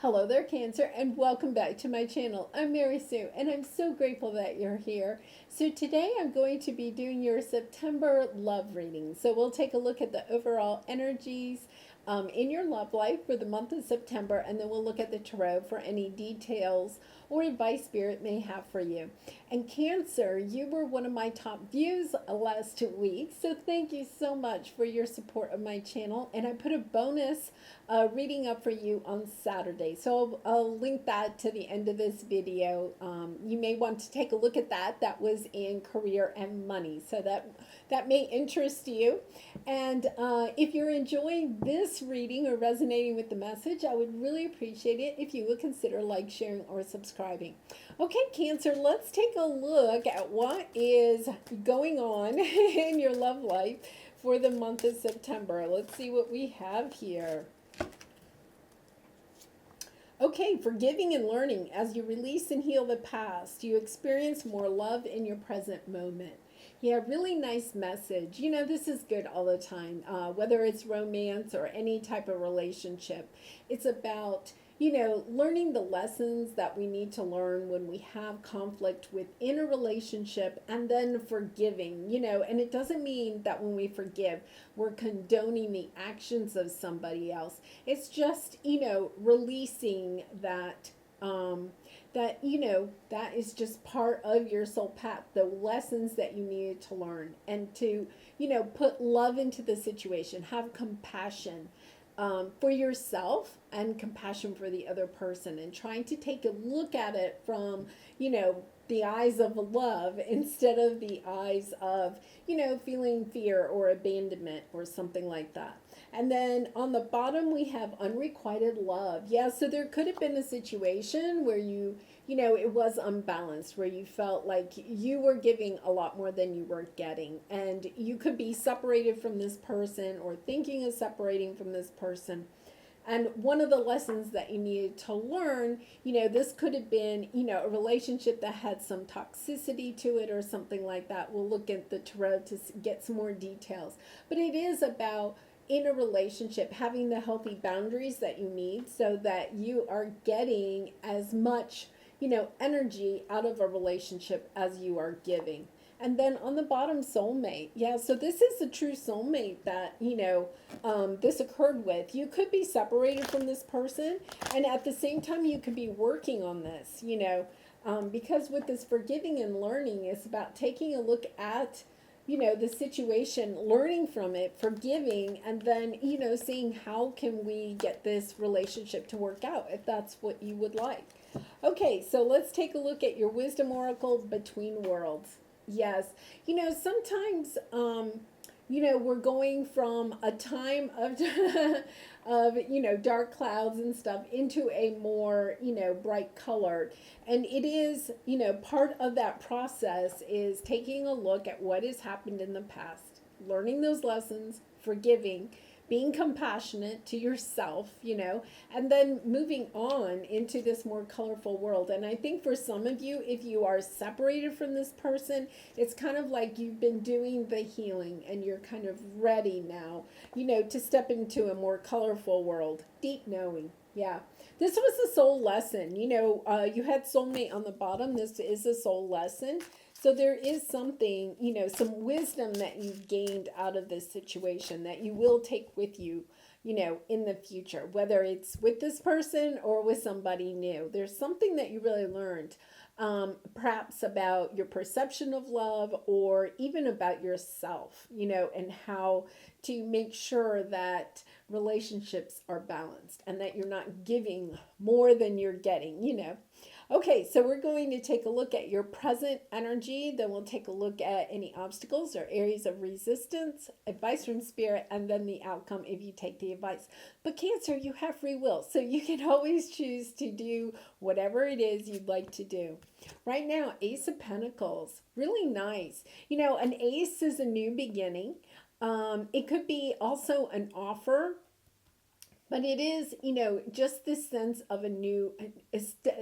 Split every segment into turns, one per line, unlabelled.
Hello there, Cancer, and welcome back to my channel. I'm Mary Sue, and I'm so grateful that you're here. So today I'm going to be doing your September love reading. So we'll take a look at the overall energies in your love life for the month of September, and then we'll look at the tarot for any details or advice Spirit may have for you. And Cancer, you were one of my top views last 2 weeks, so thank you so much for your support of my channel. And I put a bonus reading up for you on Saturday. So I'll link that to the end of this video. You may want to take a look at that. That was in career and money. So that may interest you. And if you're enjoying this reading or resonating with the message, I would really appreciate it if you would consider like, sharing, or subscribing. Okay, Cancer, let's take a look at what is going on in your love life for the month of September. Let's see what we have here. Okay, forgiving and learning. As you release and heal the past, you experience more love in your present moment. Yeah, really nice message. You know, this is good all the time, whether it's romance or any type of relationship. It's about, learning the lessons that we need to learn when we have conflict within a relationship, and then forgiving, and it doesn't mean that when we forgive, we're condoning the actions of somebody else. It's just, releasing that that is just part of your soul path, the lessons that you needed to learn, and to put love into the situation, have compassion for yourself and compassion for the other person, and trying to take a look at it from the eyes of love instead of the eyes of feeling fear or abandonment or something like that. And then on the bottom, we have unrequited love. Yeah, so there could have been a situation where it was unbalanced, where you felt like you were giving a lot more than you were getting. And you could be separated from this person or thinking of separating from this person. And one of the lessons that you needed to learn, this could have been, a relationship that had some toxicity to it or something like that. We'll look at the tarot to get some more details. But it is about, in a relationship, having the healthy boundaries that you need so that you are getting as much, energy out of a relationship as you are giving. And then on the bottom, soulmate. Yeah, so this is the true soulmate that, this occurred with. You could be separated from this person, and at the same time, you could be working on this, because with this forgiving and learning, it's about taking a look at, the situation, learning from it, forgiving, and then, seeing how can we get this relationship to work out, if that's what you would like. Okay, so let's take a look at your wisdom oracle, Between Worlds. Yes. Sometimes, we're going from a time of, dark clouds and stuff into a more, bright colored. And it is, part of that process is taking a look at what has happened in the past, learning those lessons, forgiving, being compassionate to yourself, and then moving on into this more colorful world. And I think for some of you, if you are separated from this person, it's kind of like you've been doing the healing and you're kind of ready now, to step into a more colorful world. Deep knowing. Yeah. This was a soul lesson. You had soulmate on the bottom. This is a soul lesson. So there is something, some wisdom that you've gained out of this situation that you will take with you, in the future, whether it's with this person or with somebody new. There's something that you really learned, perhaps about your perception of love, or even about yourself, and how to make sure that relationships are balanced and that you're not giving more than you're getting. Okay, so we're going to take a look at your present energy. Then we'll take a look at any obstacles or areas of resistance, advice from Spirit, and then the outcome if you take the advice. But Cancer, you have free will, so you can always choose to do whatever it is you'd like to do. Right now, Ace of Pentacles, really nice. An ace is a new beginning. It could be also an offer. But it is, just this sense of a new,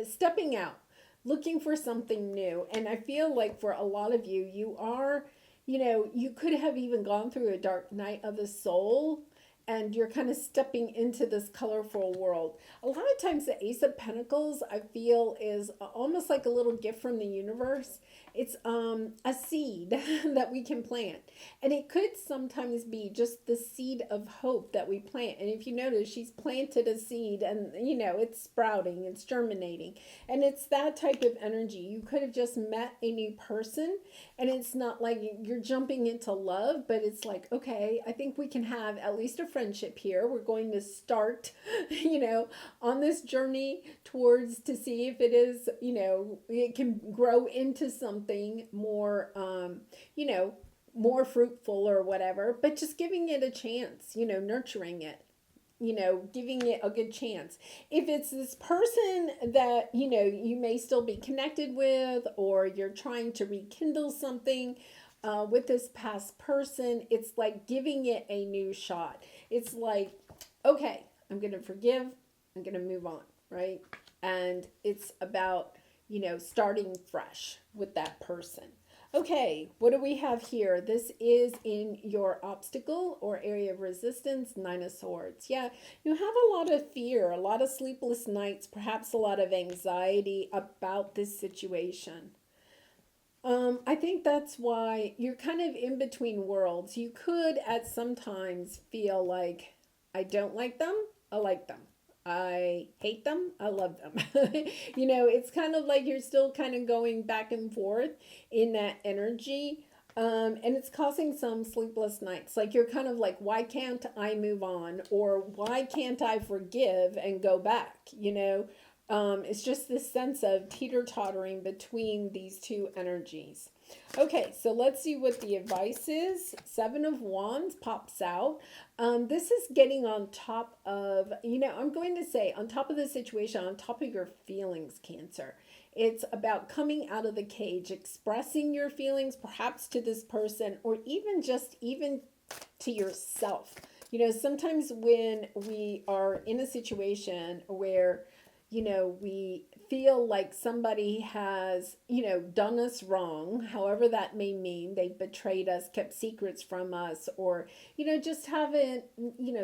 stepping out, looking for something new. And I feel like for a lot of you, you are, you could have even gone through a dark night of the soul and you're kind of stepping into this colorful world. A lot of times the Ace of Pentacles, I feel, is almost like a little gift from the universe. It's a seed that we can plant. And it could sometimes be just the seed of hope that we plant. And if you notice, she's planted a seed and, it's sprouting, it's germinating. And it's that type of energy. You could have just met a new person, and it's not like you're jumping into love, but it's like, okay, I think we can have at least a friendship here. We're going to start, on this journey towards to see if it is, it can grow into something more, more fruitful or whatever, but just giving it a chance, nurturing it, giving it a good chance. If it's this person that, you may still be connected with, or you're trying to rekindle something with this past person, it's like giving it a new shot. It's like, okay, I'm going to forgive, I'm going to move on, right? And it's about, starting fresh with that person. Okay, what do we have here? This is in your obstacle or area of resistance, Nine of Swords. Yeah, you have a lot of fear, a lot of sleepless nights, perhaps a lot of anxiety about this situation. I think that's why you're kind of in between worlds. You could at some times feel like, I don't like them, I like them. I hate them, I love them. It's kind of like you're still kind of going back and forth in that energy. And it's causing some sleepless nights. Like you're kind of like, why can't I move on? Or why can't I forgive and go back? It's just this sense of teeter-tottering between these two energies. Okay, so let's see what the advice is. Seven of Wands pops out. This is getting on top of, I'm going to say on top of the situation, on top of your feelings, Cancer. It's about coming out of the cage, expressing your feelings, perhaps to this person, or even to yourself. Sometimes when we are in a situation where we feel like somebody has, done us wrong, however that may mean. They betrayed us, kept secrets from us, or, just haven't,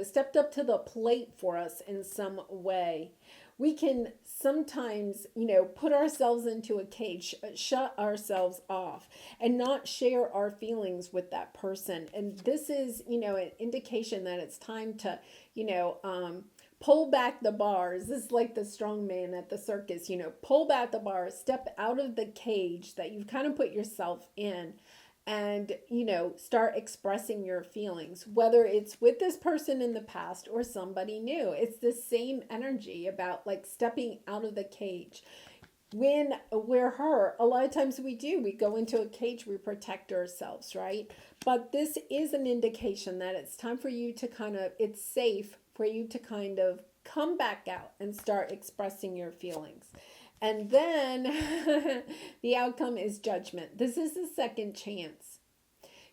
stepped up to the plate for us in some way. We can sometimes, put ourselves into a cage, shut ourselves off, and not share our feelings with that person. And this is, an indication that it's time to, pull back the bars. This is like the strong man at the circus, pull back the bars, step out of the cage that you've kind of put yourself in, and, start expressing your feelings, whether it's with this person in the past or somebody new. It's the same energy about like stepping out of the cage. When we're hurt, a lot of times we go into a cage, we protect ourselves, right? But this is an indication that it's time for you to it's safe for you to kind of come back out and start expressing your feelings. And then the outcome is judgment. This is the second chance.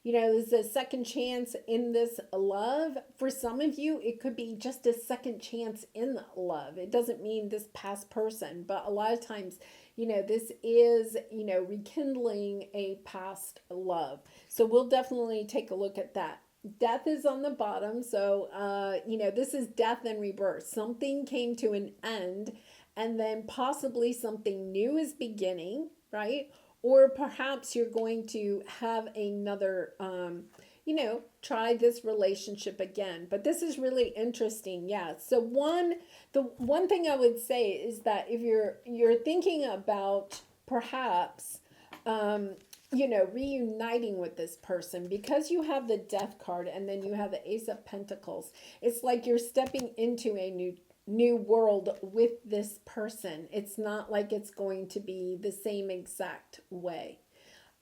There's a second chance in this love. For some of you, it could be just a second chance in love. It doesn't mean this past person, but a lot of times, this is, rekindling a past love. So we'll definitely take a look at that. Death is on the bottom. So, this is death and rebirth. Something came to an end, and then possibly something new is beginning, right? Or perhaps you're going to have another, try this relationship again. But this is really interesting. Yeah. So the one thing I would say is that if you're thinking about perhaps, reuniting with this person, because you have the Death card and then you have the Ace of Pentacles, it's like you're stepping into a new world with this person. It's not like it's going to be the same exact way.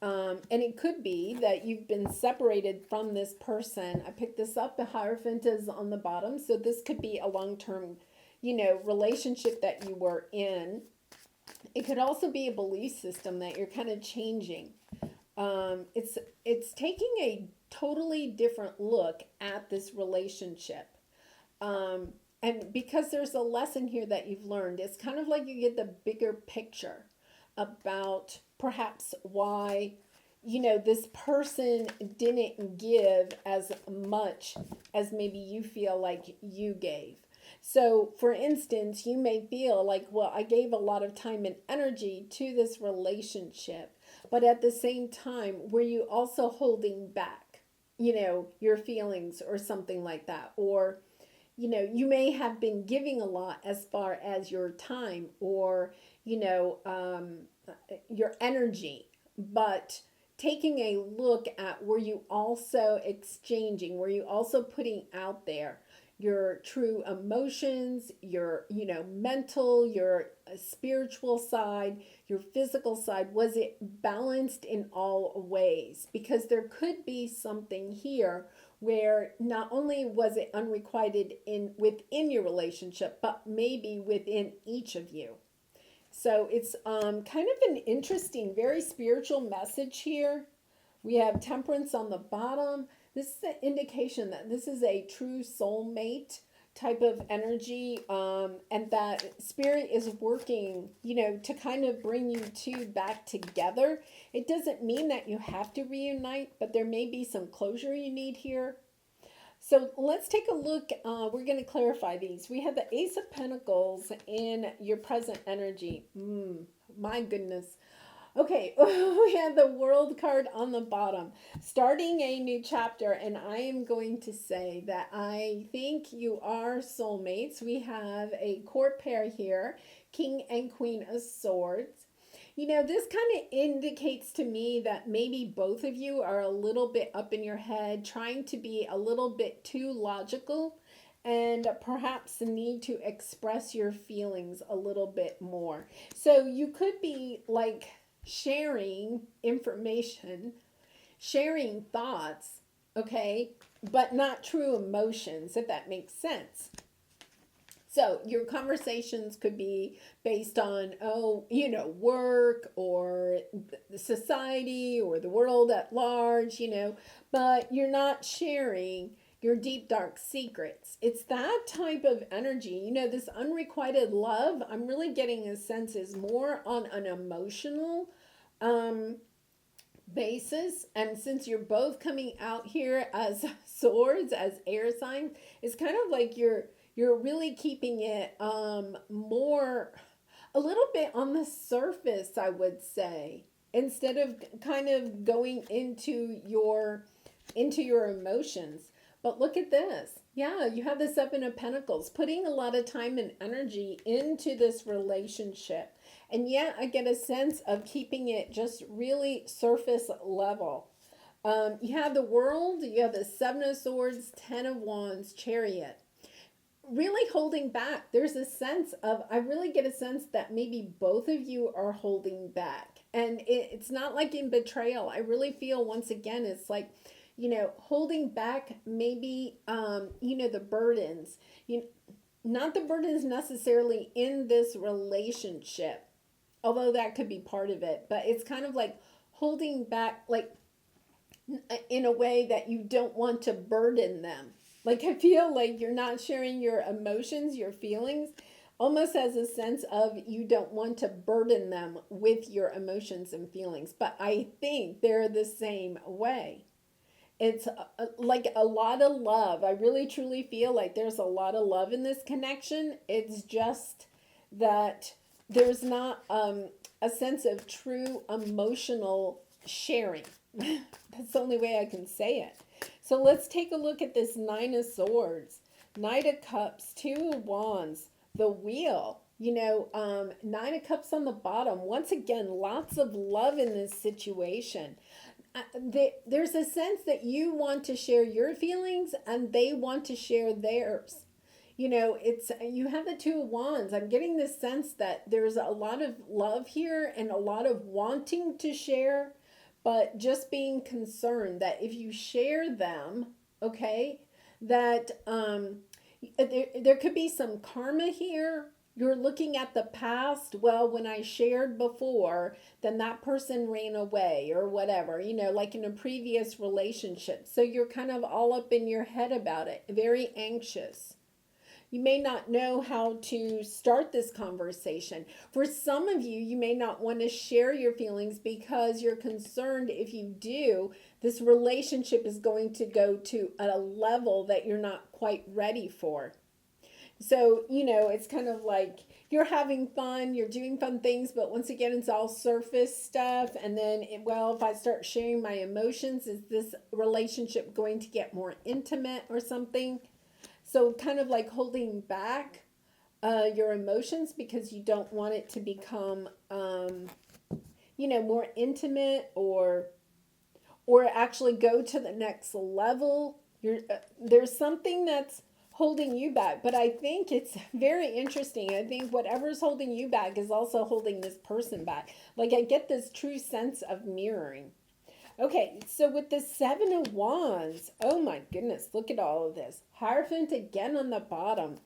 And it could be that you've been separated from this person. I picked this up. The Hierophant is on the bottom. So this could be a long-term, relationship that you were in. It could also be a belief system that you're kind of changing. It's taking a totally different look at this relationship. And because there's a lesson here that you've learned, it's kind of like you get the bigger picture about perhaps why, this person didn't give as much as maybe you feel like you gave. So, for instance, you may feel like, well, I gave a lot of time and energy to this relationship, but at the same time, were you also holding back, your feelings or something like that? Or, you may have been giving a lot as far as your time or, your energy, but taking a look at, were you also exchanging, were you also putting out there your true emotions, your mental, your spiritual side, your physical side? Was it balanced in all ways? Because there could be something here where not only was it unrequited within your relationship, but maybe within each of you. So it's kind of an interesting, very spiritual message here. We have temperance on the bottom. This is an indication that this is a true soulmate type of energy, and that spirit is working, to kind of bring you two back together. It doesn't mean that you have to reunite, but there may be some closure you need here. So let's take a look. We're going to clarify these. We have the Ace of Pentacles in your present energy. My goodness. Okay, we have the World card on the bottom. Starting a new chapter, and I am going to say that I think you are soulmates. We have a court pair here, King and Queen of Swords. This kind of indicates to me that maybe both of you are a little bit up in your head, trying to be a little bit too logical, and perhaps need to express your feelings a little bit more. So you could be like sharing information, sharing thoughts, okay, but not true emotions, if that makes sense. So your conversations could be based on, work or the society or the world at large, but you're not sharing your deep, dark secrets. It's that type of energy. This unrequited love, I'm really getting a sense is more on an emotional basis. And since you're both coming out here as swords, as air signs, it's kind of like you're really keeping it more, a little bit on the surface, I would say, instead of kind of going into your emotions. But look at this. Yeah, you have the Seven of Pentacles, putting a lot of time and energy into this relationship. And yet I get a sense of keeping it just really surface level. You have the World, you have the Seven of Swords, Ten of Wands, Chariot. Really holding back. There's a sense of, I really get a sense that maybe both of you are holding back. And it's not like in betrayal. I really feel, once again, it's like, holding back maybe, the burdens, not the burdens necessarily in this relationship, although that could be part of it, but it's kind of like holding back, like in a way that you don't want to burden them. Like, I feel like you're not sharing your emotions, your feelings, almost as a sense of you don't want to burden them with your emotions and feelings. But I think they're the same way. It's like a lot of love. I really truly feel like there's a lot of love in this connection. It's just that there's not a sense of true emotional sharing. That's the only way I can say it. So let's take a look at this Nine of Swords, Knight of Cups, Two of Wands, the Wheel. Nine of Cups on the bottom. Once again, lots of love in this situation. There's a sense that you want to share your feelings and they want to share theirs. You have the Two of Wands. I'm getting this sense that there's a lot of love here and a lot of wanting to share, but just being concerned that if you share them, okay, that there could be some karma here. You're looking at the past. Well, when I shared before, then that person ran away or whatever, like in a previous relationship. So you're kind of all up in your head about it, very anxious. You may not know how to start this conversation. For some of you, you may not want to share your feelings because you're concerned if you do, this relationship is going to go to a level that you're not quite ready for. So, it's kind of like you're having fun, you're doing fun things, but once again, it's all surface stuff. And then, if I start sharing my emotions, is this relationship going to get more intimate or something? So, kind of like holding back your emotions because you don't want it to become, more intimate or actually go to the next level. There's something that's holding you back, but I think it's very interesting. I think whatever's holding you back is also holding this person back. Like, I get this true sense of mirroring. Okay, so with the Seven of Wands, oh my goodness, look at all of this. Hierophant again on the bottom.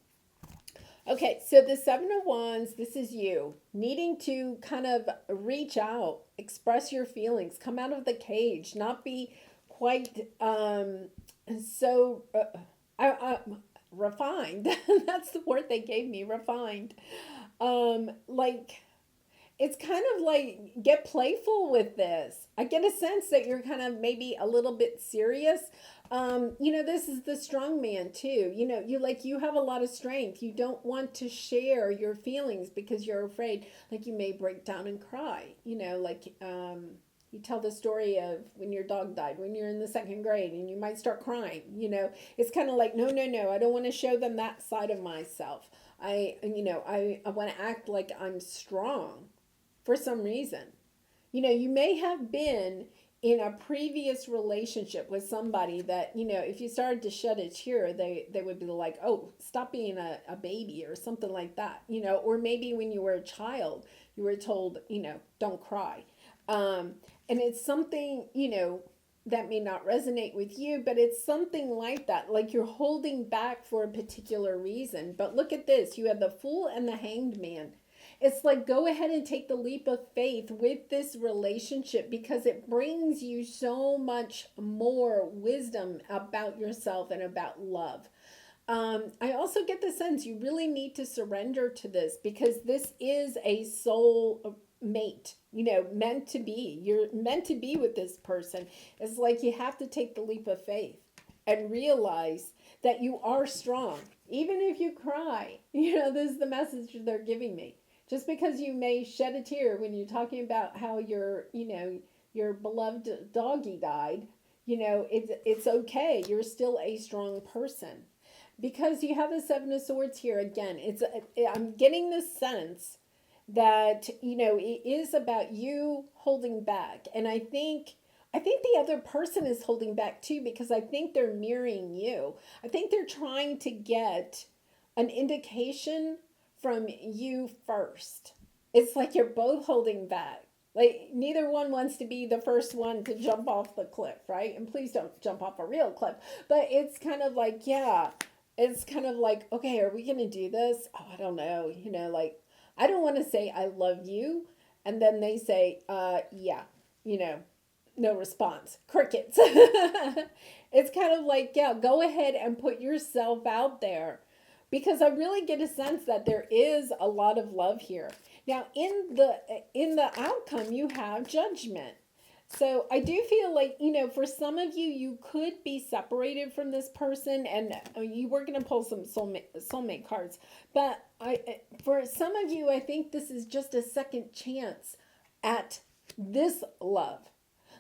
Okay, so the Seven of Wands, this is you needing to kind of reach out, express your feelings, come out of the cage, not be quite so refined. That's the word they gave me, refined. Like, it's kind of like, get playful with this. I get a sense that you're kind of maybe a little bit serious. This is the strong man too. You have a lot of strength. You don't want to share your feelings because you're afraid, like, you may break down and cry. You tell the story of when your dog died when you're in the second grade and you might start crying. It's kind of like, no, I don't want to show them that side of myself. I want to act like I'm strong for some reason. You may have been in a previous relationship with somebody that, if you started to shed a tear, they would be like, oh, stop being a baby or something like that, or maybe when you were a child, you were told, don't cry. And it's something, that may not resonate with you, but it's something like that. Like, you're holding back for a particular reason. But look at this. You have the Fool and the Hanged Man. It's like, go ahead and take the leap of faith with this relationship because it brings you so much more wisdom about yourself and about love. I also get the sense you really need to surrender to this because this is a soul mate, meant to be. You're meant to be with this person. It's like you have to take the leap of faith and realize that you are strong. Even if you cry, this is the message they're giving me. Just because you may shed a tear when you're talking about how your beloved doggy died, it's okay. You're still a strong person. Because you have the Seven of Swords here again. I'm getting the sense that, it is about you holding back. And I think the other person is holding back too, because I think they're mirroring you. I think they're trying to get an indication from you first. It's like you're both holding back. Like, neither one wants to be the first one to jump off the cliff, right? And please don't jump off a real cliff. But it's kind of like, it's kind of like, okay, are we going to do this? Oh, I don't know. Like, I don't want to say I love you. And then they say, yeah, no response. Crickets. It's kind of like, go ahead and put yourself out there. Because I really get a sense that there is a lot of love here. Now, in the outcome, you have judgment. So I do feel like, for some of you, you could be separated from this person, and you were going to pull some soulmate cards. But for some of you, I think this is just a second chance at this love.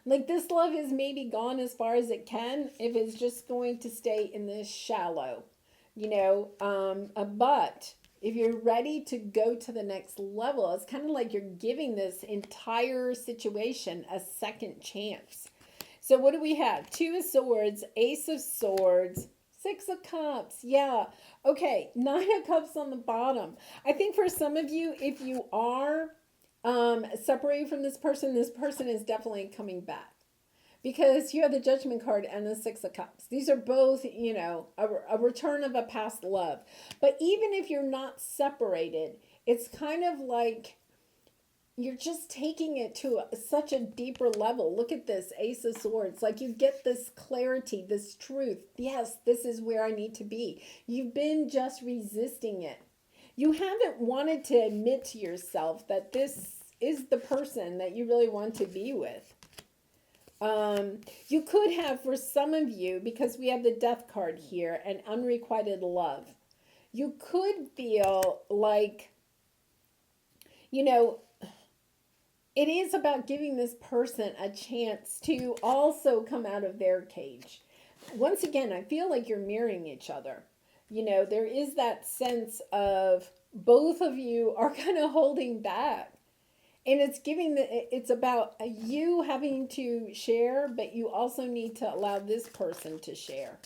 Like, this love is maybe gone as far as it can if it's just going to stay in this shallow. But if you're ready to go to the next level, it's kind of like you're giving this entire situation a second chance. So what do we have? Two of Swords, Ace of Swords, Six of Cups. Yeah. Okay. Nine of Cups on the bottom. I think for some of you, if you are separated from this person is definitely coming back. Because you have the Judgment card and the Six of Cups. These are both, a return of a past love. But even if you're not separated, it's kind of like you're just taking it to such a deeper level. Look at this Ace of Swords. Like, you get this clarity, this truth. Yes, this is where I need to be. You've been just resisting it. You haven't wanted to admit to yourself that this is the person that you really want to be with. You could have, for some of you, because we have the Death card here, and unrequited love. You could feel like, you know, it is about giving this person a chance to also come out of their cage. Once again, I feel like you're mirroring each other. You know, there is that sense of both of you are kind of holding back. And it's about you having to share, but you also need to allow this person to share.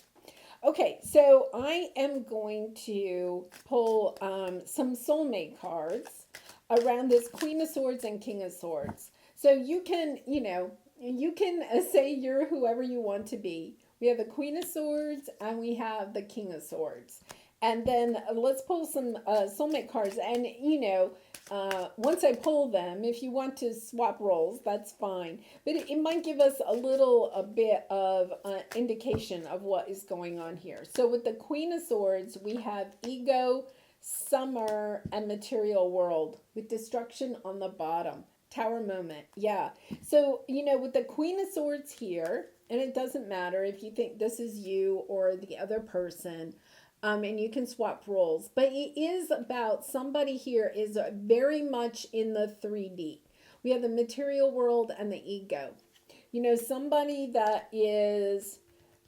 Okay, so I am going to pull some soulmate cards around this Queen of Swords and King of Swords. So you can, you can say you're whoever you want to be. We have the Queen of Swords and we have the King of Swords. And then let's pull some soulmate cards. And, once I pull them, if you want to swap roles, that's fine. But it might give us a bit of indication of what is going on here. So with the Queen of Swords, we have ego, summer, and material world with destruction on the bottom. Tower moment. Yeah. So, with the Queen of Swords here, and it doesn't matter if you think this is you or the other person, and you can swap roles. But it is about somebody here is very much in the 3D. We have the material world and the ego. Somebody that is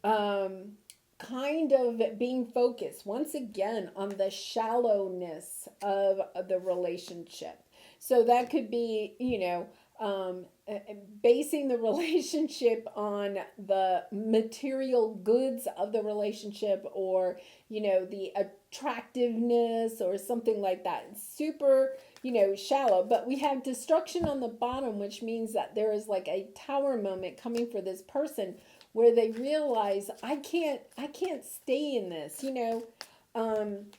kind of being focused, once again, on the shallowness of the relationship. So that could be, basing the relationship on the material goods of the relationship, or, the attractiveness or something like that. It's super, shallow. But we have destruction on the bottom, which means that there is like a tower moment coming for this person where they realize, I can't stay in this.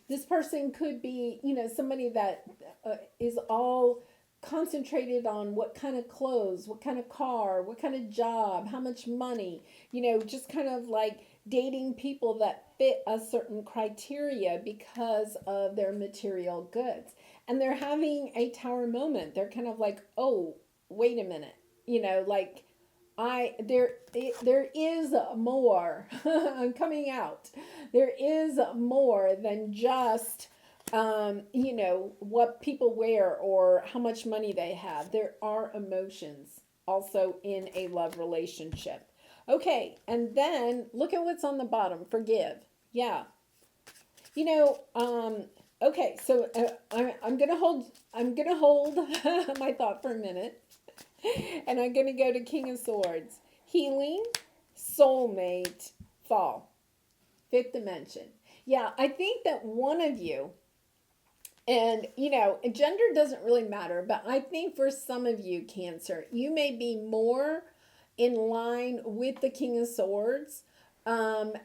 This person could be, somebody that is all concentrated on what kind of clothes, what kind of car, what kind of job, how much money, just kind of like dating people that fit a certain criteria because of their material goods. And they're having a tower moment. They're kind of like, oh, wait a minute, there is more coming out. There is more than just what people wear or how much money they have. There are emotions also in a love relationship. Okay, and then look at what's on the bottom. Forgive. Yeah. Okay, so I'm gonna hold my thought for a minute. And I'm going to go to King of Swords. Healing, soulmate, fall. Fifth dimension. Yeah, I think that one of you, and, gender doesn't really matter, but I think for some of you, Cancer, you may be more in line with the King of Swords, and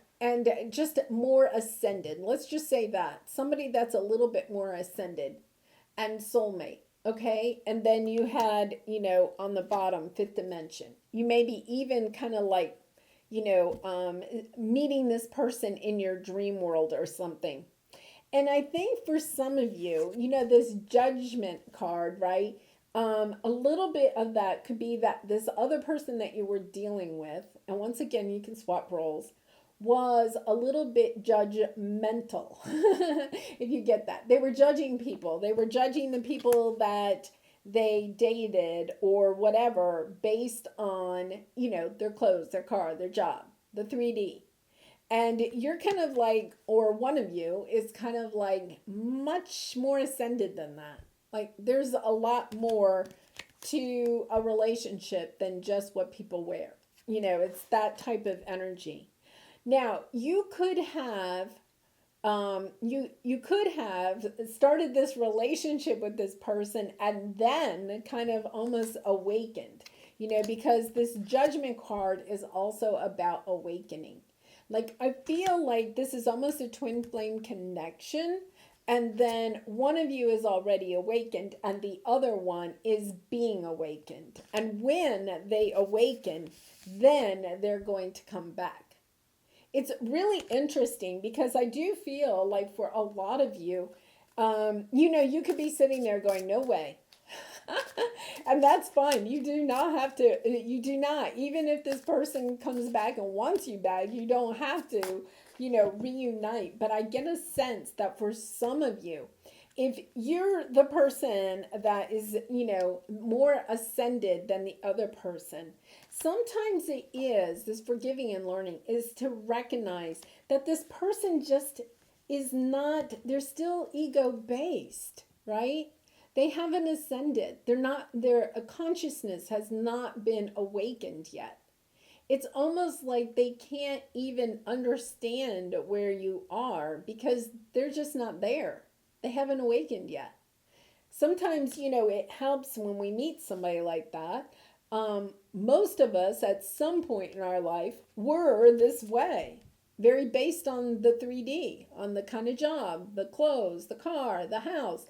just more ascended. Let's just say that. Somebody that's a little bit more ascended, and soulmate. Okay, and then you had, on the bottom, fifth dimension. You may be even kind of like, meeting this person in your dream world or something. And I think for some of you, this judgment card, right? A little bit of that could be that this other person that you were dealing with, and once again, you can swap roles, was a little bit judgmental, if you get that. They were judging people. They were judging the people that they dated or whatever based on, their clothes, their car, their job, the 3D. And you're kind of like, or one of you is kind of like much more ascended than that. Like, there's a lot more to a relationship than just what people wear. It's that type of energy. Now, you could have you could have started this relationship with this person and then kind of almost awakened, because this judgment card is also about awakening. Like, I feel like this is almost a twin flame connection, And then one of you is already awakened and the other one is being awakened. And when they awaken, then they're going to come back. It's really interesting because I do feel like for a lot of you, you could be sitting there going, no way. And that's fine. You do not have to, you do not, even if this person comes back and wants you back, you don't have to, reunite. But I get a sense that for some of you, if you're the person that is, more ascended than the other person, sometimes it is this forgiving and learning is to recognize that this person just is not, they're still ego based, right? They haven't ascended. Their consciousness has not been awakened yet. It's almost like they can't even understand where you are because they're just not there. They haven't awakened yet. Sometimes, it helps when we meet somebody like that. Most of us at some point in our life were this way, very based on the 3D, on the kind of job, the clothes, the car, the house,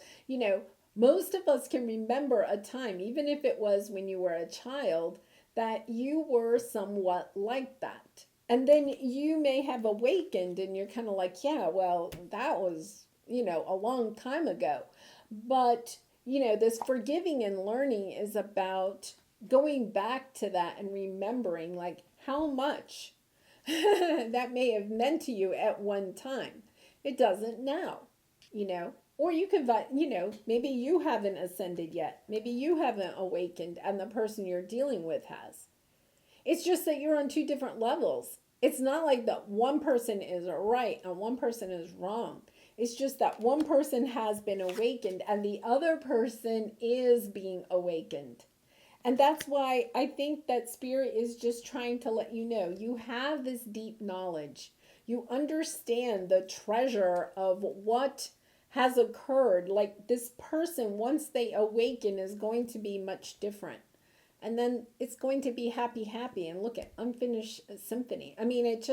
Most of us can remember a time, even if it was when you were a child, that you were somewhat like that. And then you may have awakened and you're kind of like, yeah, well, that was, a long time ago. But, this forgiving and learning is about going back to that and remembering like how much that may have meant to you at one time. It doesn't now, Or you could, maybe you haven't ascended yet. Maybe you haven't awakened and the person you're dealing with has. It's just that you're on two different levels. It's not like that one person is right and one person is wrong. It's just that one person has been awakened and the other person is being awakened. And that's why I think that Spirit is just trying to let you know you have this deep knowledge. You understand the treasure of what has occurred. Like this person, once they awaken, is going to be much different. And then it's going to be happy, happy. And look at Unfinished Symphony. I mean, it's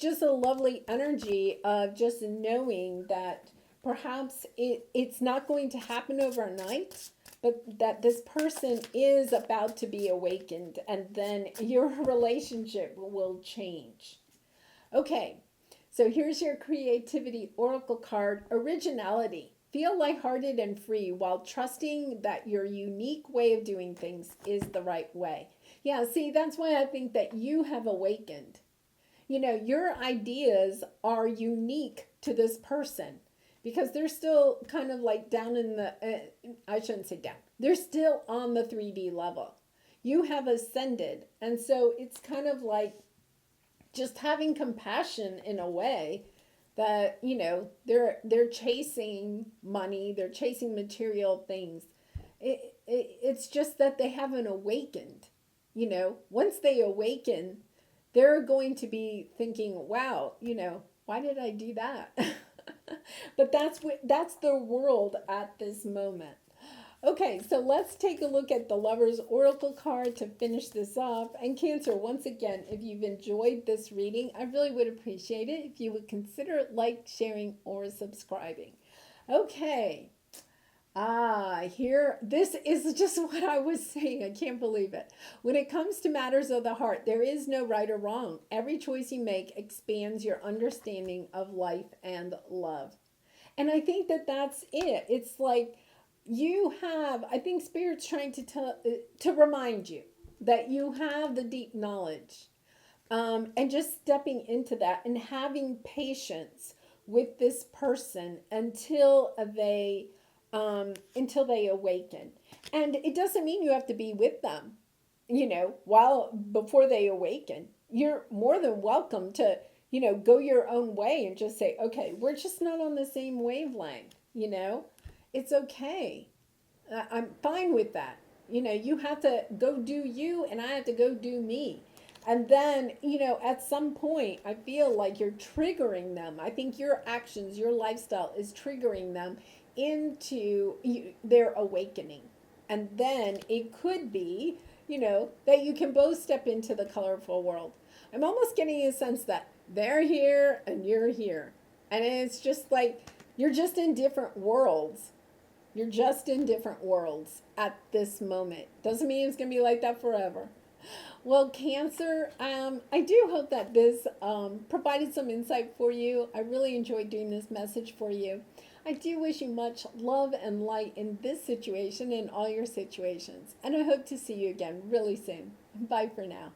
just a lovely energy of just knowing that perhaps it's not going to happen overnight, but that this person is about to be awakened and then your relationship will change. Okay, so here's your creativity oracle card, originality. Feel lighthearted and free while trusting that your unique way of doing things is the right way. Yeah, see, that's why I think that you have awakened. Your ideas are unique to this person because they're still kind of like down in the, I shouldn't say down, they're still on the 3D level. You have ascended. And so it's kind of like just having compassion in a way that, they're chasing money, they're chasing material things. It's just that they haven't awakened. Once they awaken, they're going to be thinking, wow, why did I do that? But that's the world at this moment. Okay, so let's take a look at the Lover's Oracle card to finish this off. And Cancer, once again, if you've enjoyed this reading, I really would appreciate it if you would consider sharing, or subscribing. Okay. Here, this is just what I was saying. I can't believe it. When it comes to matters of the heart, there is no right or wrong. Every choice you make expands your understanding of life and love. And I think that that's it. It's like I think Spirit's trying to remind you that you have the deep knowledge. And just stepping into that and having patience with this person until they awaken. And it doesn't mean you have to be with them, before they awaken. You're more than welcome to, go your own way and just say, okay, we're just not on the same wavelength, It's okay. I'm fine with that. You have to go do you and I have to go do me. And then, at some point, I feel like you're triggering them. I think your actions, your lifestyle is triggering them into their awakening. And then it could be, that you can both step into the colorful world. I'm almost getting a sense that they're here and you're here. And it's just like You're just in different worlds. You're just in different worlds at this moment. Doesn't mean it's going to be like that forever. Well, Cancer, I do hope that this provided some insight for you. I really enjoyed doing this message for you. I do wish you much love and light in this situation and all your situations. And I hope to see you again really soon. Bye for now.